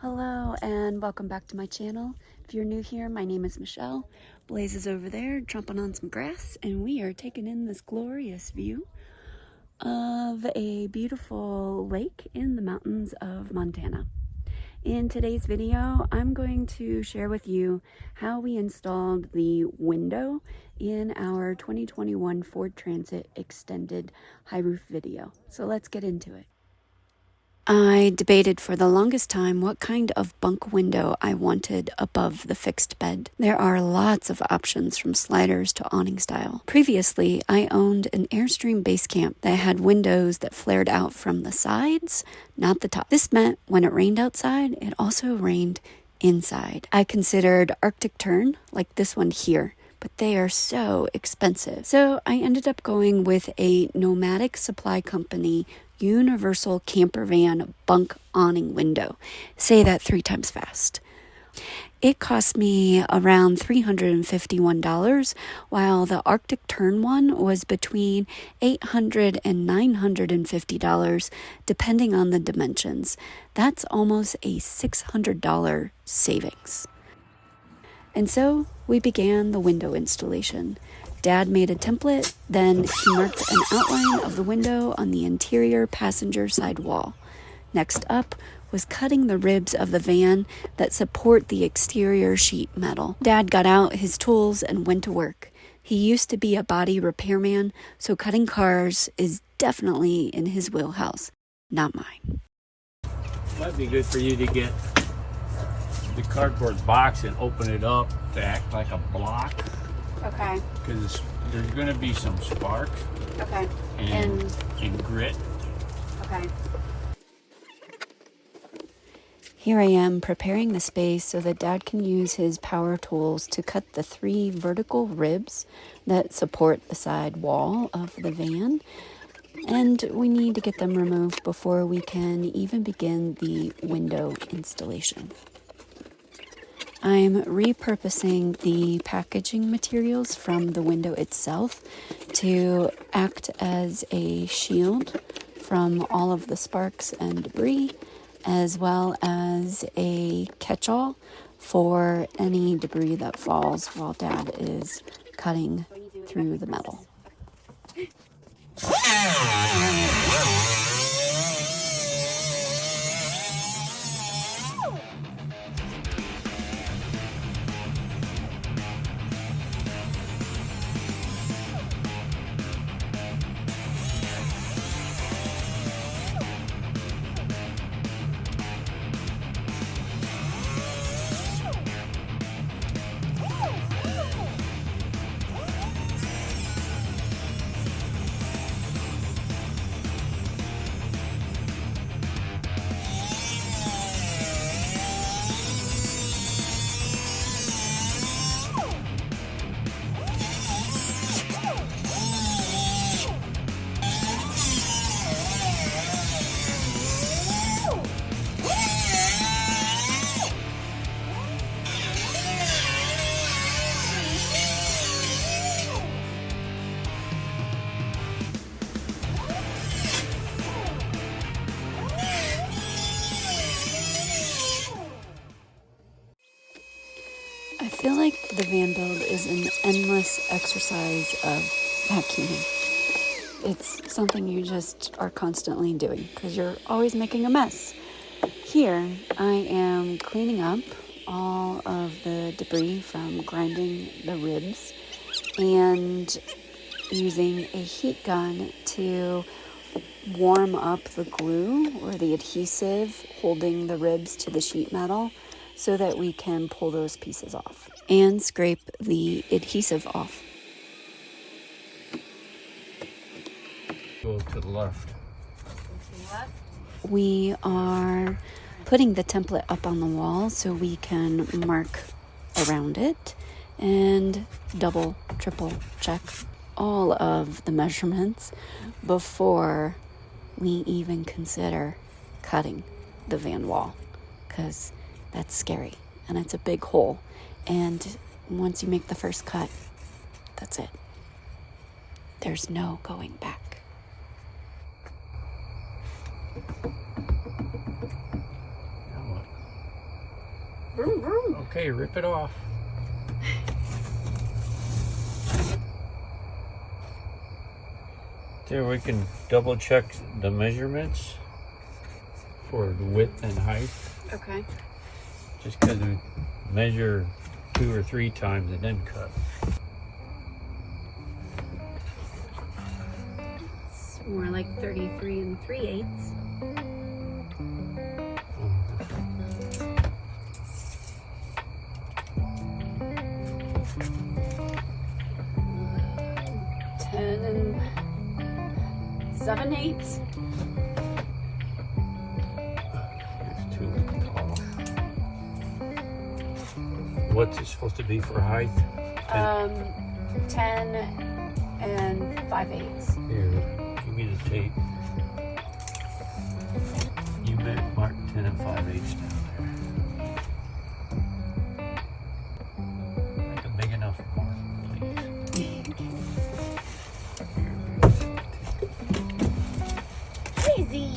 Hello and welcome back to my channel. If you're new here, my name is Michelle. Blaze is over there chomping on some grass, and we are taking in this glorious view of a beautiful lake in the mountains of Montana. In today's video, I'm going to share with you how we installed the window in our 2021 Ford Transit Extended High Roof video. So let's get into it. I debated for the longest time what kind of bunk window I wanted above the fixed bed. There are lots of options from sliders to awning style. Previously, I owned an Airstream base camp that had windows that flared out from the sides, not the top. This meant when it rained outside, it also rained inside. I considered Arctic Tern, like this one here, but they are so expensive. So I ended up going with a Nomadic Supply Company universal campervan bunk awning window. Say that 3 times fast. It cost me around $351, while the Arctic Tern one was between $800 and $950, depending on the dimensions. That's almost a $600 savings. And so we began the window installation. Dad made a template, then he marked an outline of the window on the interior passenger side wall. Next up was cutting the ribs of the van that support the exterior sheet metal. Dad got out his tools and went to work. He used to be a body repairman, so cutting cars is definitely in his wheelhouse, not mine. Might be good for you to get the cardboard box and open it up to act like a block. Okay. Because there's going to be some spark. Okay. And grit. Okay. Here I am preparing the space so that Dad can use his power tools to cut the 3 vertical ribs that support the side wall of the van. And we need to get them removed before we can even begin the window installation. I'm repurposing the packaging materials from the window itself to act as a shield from all of the sparks and debris, as well as a catch-all for any debris that falls while Dad is cutting through the metal. I feel like the van build is an endless exercise of vacuuming. It's something you just are constantly doing because you're always making a mess. Here, I am cleaning up all of the debris from grinding the ribs and using a heat gun to warm up the glue or the adhesive holding the ribs to the sheet metal so that we can pull those pieces off and scrape the adhesive off. Go to the left. We are putting the template up on the wall so we can mark around it and double, triple check all of the measurements before we even consider cutting the van wall, because that's scary and it's a big hole, and once you make the first cut, that's it. There's no going back. Now what? Vroom, vroom. Okay, rip it off. There, we can double check the measurements for the width and height. Okay. Just because we measure 2 or 3 times and then cut. It's more like 33 3/8. Ten and 7/8. It's too tall. What's it supposed to be for height? 10 and 5/8. Here, give me the tape. You mark 10 and 5/8 down there. Make a big enough mark, please. Crazy.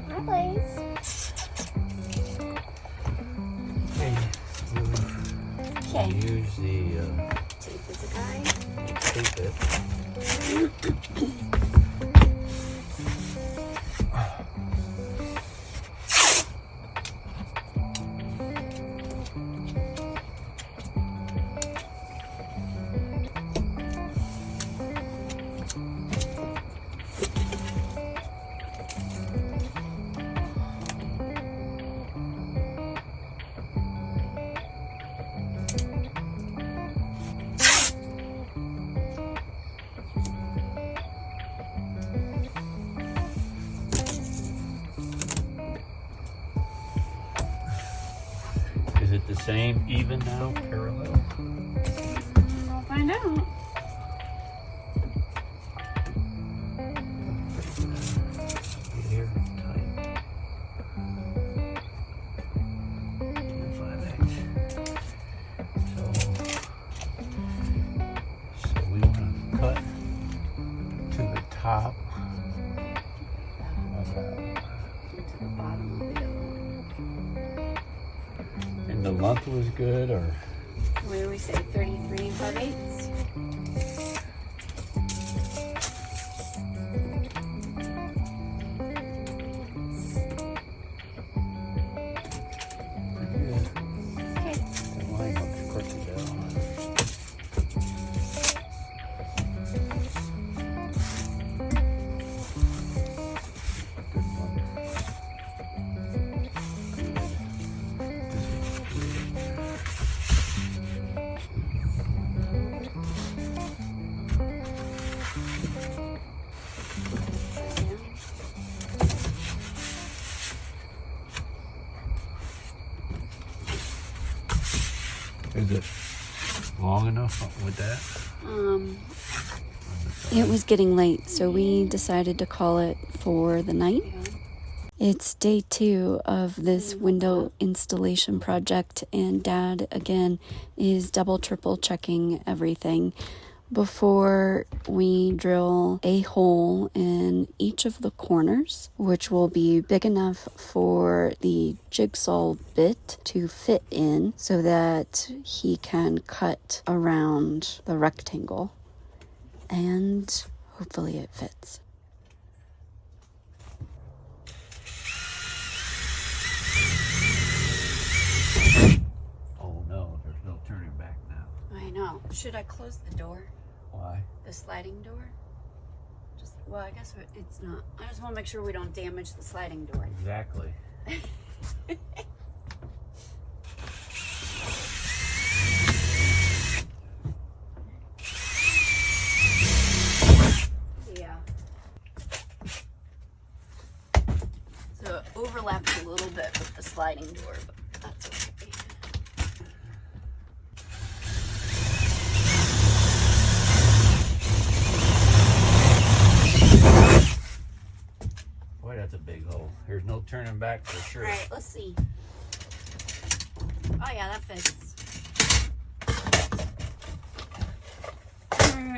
Hi, Blaze. Okay, Okay. use the Tape is a guy. tape it. Is it the same even now, parallel? We'll find out. Here, tight. 5/8. So we want to cut to the top. To the bottom of the And the length was good, or What do we say? 33 5/8. pretty good. Okay. The line looks crooked down. Good one. Is it long enough with that? It was getting late, so we decided to call it for the night. It's day 2 of this window installation project, and Dad again is double triple checking everything before we drill a hole in each of the corners, which will be big enough for the jigsaw bit to fit in so that he can cut around the rectangle, and hopefully it fits. Oh no, there's no turning back now. I know. Should I close the door? Why? The sliding door? Well, I guess it's not. I just want to make sure we don't damage the sliding door. Exactly. Yeah. So it overlaps a little bit with the sliding door, but that's okay. Boy, that's a big hole. There's no turning back for sure. All right, let's see. Oh yeah, that fits.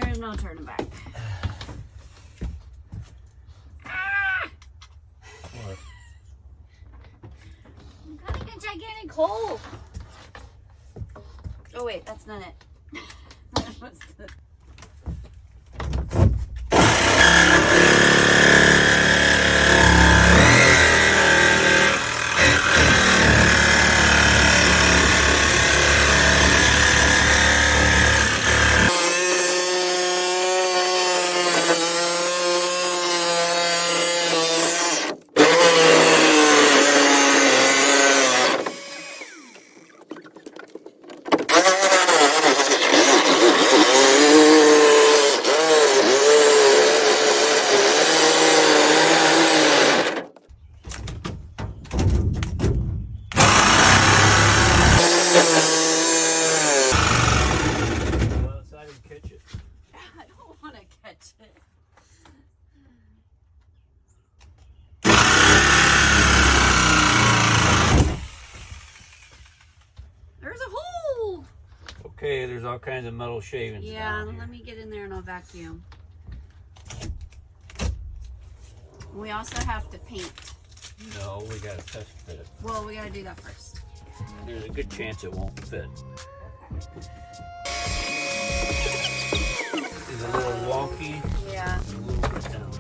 There's no turning back. hole. Oh wait, that's not it. That was the... There's a hole. Okay, there's all kinds of metal shavings. Yeah, let me get in there and I'll vacuum. We also have to paint. No, we gotta test fit it. Well, we gotta do that first. There's a good chance it won't fit. It's a little wonky. Yeah. A little bit down there.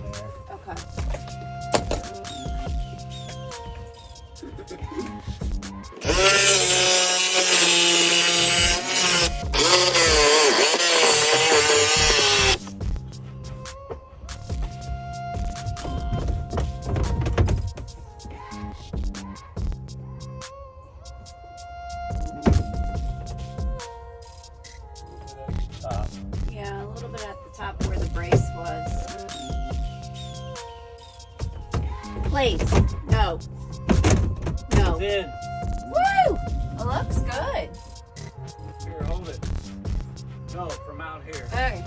Yeah, a little bit at the top where the brace was. Please. No. No. It's in. Woo! It looks good. Here, hold it. No, from out here. Okay.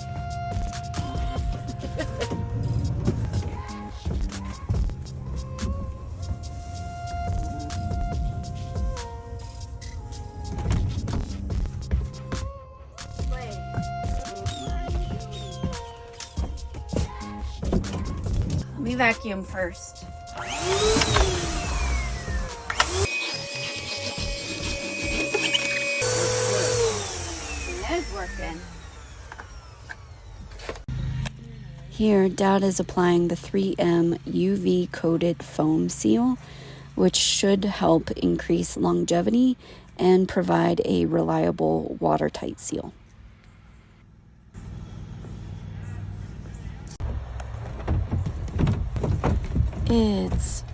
Let me vacuum first. It is working. Here, Dad is applying the 3M UV coated foam seal, which should help increase longevity and provide a reliable watertight seal. It's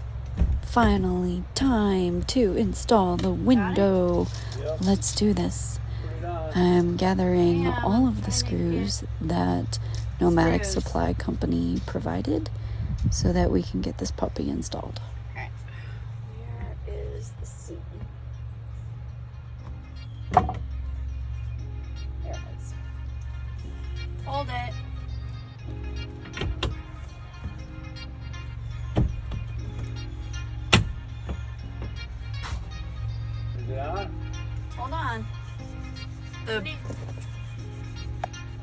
finally time to install the window. Yep. Let's do this. Put it on. I'm gathering all of the screws that Nomadic Supply Company provided so that we can get this puppy installed. Okay. Where is the seam? There it is. Hold it. Is it on? Hold on.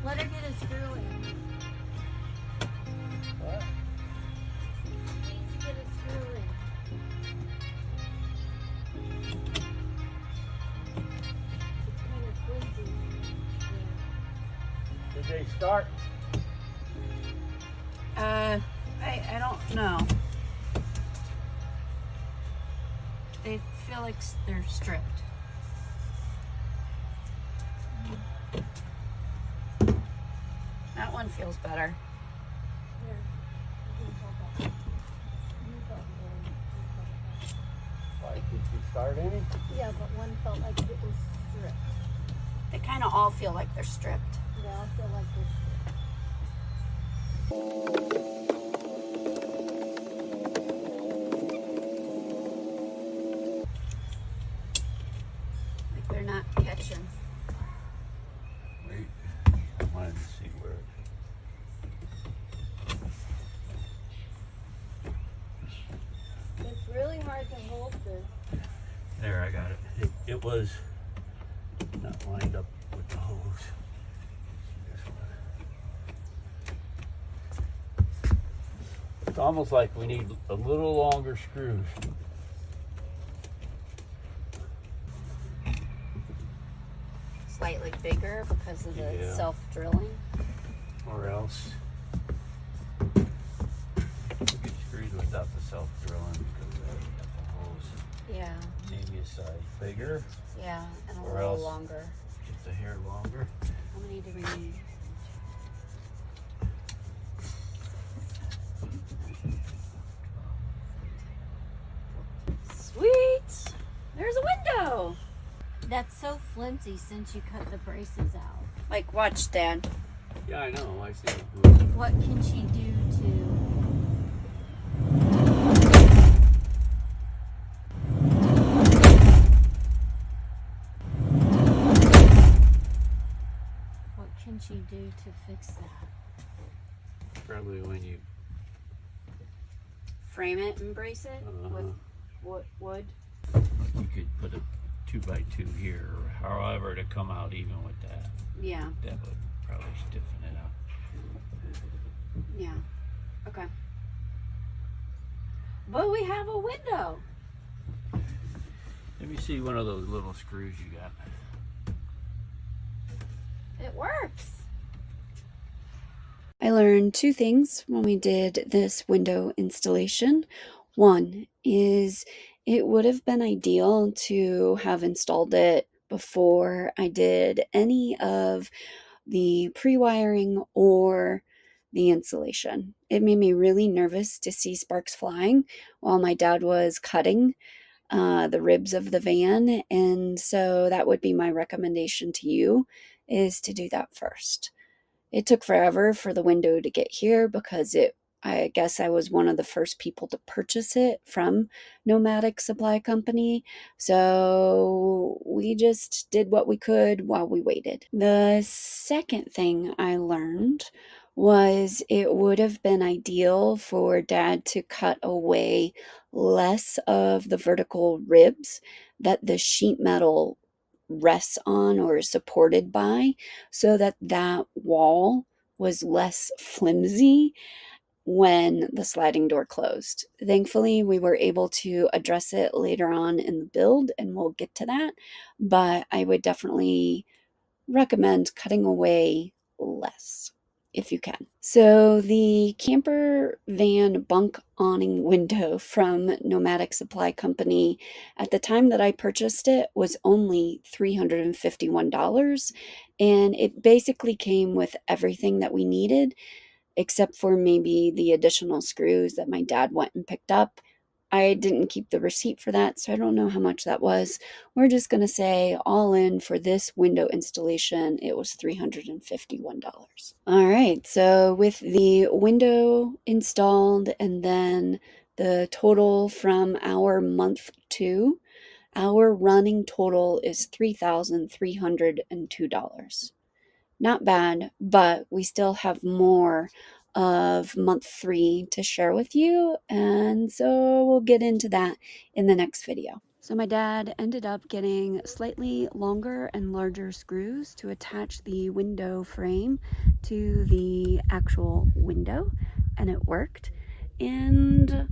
Let her get a screw in. What? Needs to get a screw in. It's kind of flimsy. Did they start? I don't know. They feel like they're stripped. That one feels better. Why, did you start any? Yeah, but one felt like it was stripped. They kind of all feel like they're stripped. They all feel like they're stripped. Like they're not catching. Wait, I wanted to see where. It's really hard to hold this. There, I got it. It was not lined up with the hose. This one. It's almost like we need a little longer screws. slightly bigger because of the Yeah. self-drilling. Or else you get screwed without the self-drilling because they have the hose. Yeah, Maybe a size bigger, yeah, and a or little else longer. get the hair longer. How many do we need? Sweet! There's a window! That's so flimsy since you cut the braces out. Like, watch, Dad. Yeah, I know. I see. What can she do to... What can she do to fix that? Probably when you Frame it and brace it with wood. you could put a 2x2 here, or however to come out even with that. Yeah, That would probably stiffen it up. yeah. Okay. But we have a window. Let me see one of those little screws you got. It works. I learned two things when we did this window installation. One is it would have been ideal to have installed it before I did any of the pre-wiring or the insulation. It made me really nervous to see sparks flying while my dad was cutting the ribs of the van, and so that would be my recommendation to you, is to do that first. It took forever for the window to get here because I guess I was one of the first people to purchase it from Nomadic Supply Company. So we just did what we could while we waited. The second thing I learned was it would have been ideal for Dad to cut away less of the vertical ribs that the sheet metal rests on or is supported by, so that that wall was less flimsy when the sliding door closed. Thankfully, we were able to address it later on in the build, and we'll get to that, but I would definitely recommend cutting away less if you can. So the camper van bunk awning window from Nomadic Supply Company, at the time that I purchased it, was only $351, and it basically came with everything that we needed except for maybe the additional screws that my dad went and picked up. I didn't keep the receipt for that, so I don't know how much that was. We're just going to say all in for this window installation, it was $351. All right, so with the window installed and then the total from our month 2, our running total is $3,302. Not bad, but we still have more of month 3 to share with you, and so we'll get into that in the next video. So my dad ended up getting slightly longer and larger screws to attach the window frame to the actual window, and it worked. And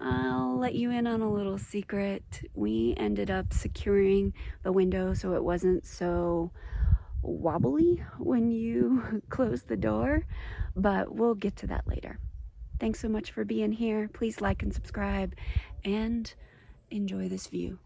I'll let you in on a little secret. We ended up securing the window so it wasn't so wobbly when you close the door, but we'll get to that later. Thanks so much for being here. Please like and subscribe and enjoy this view.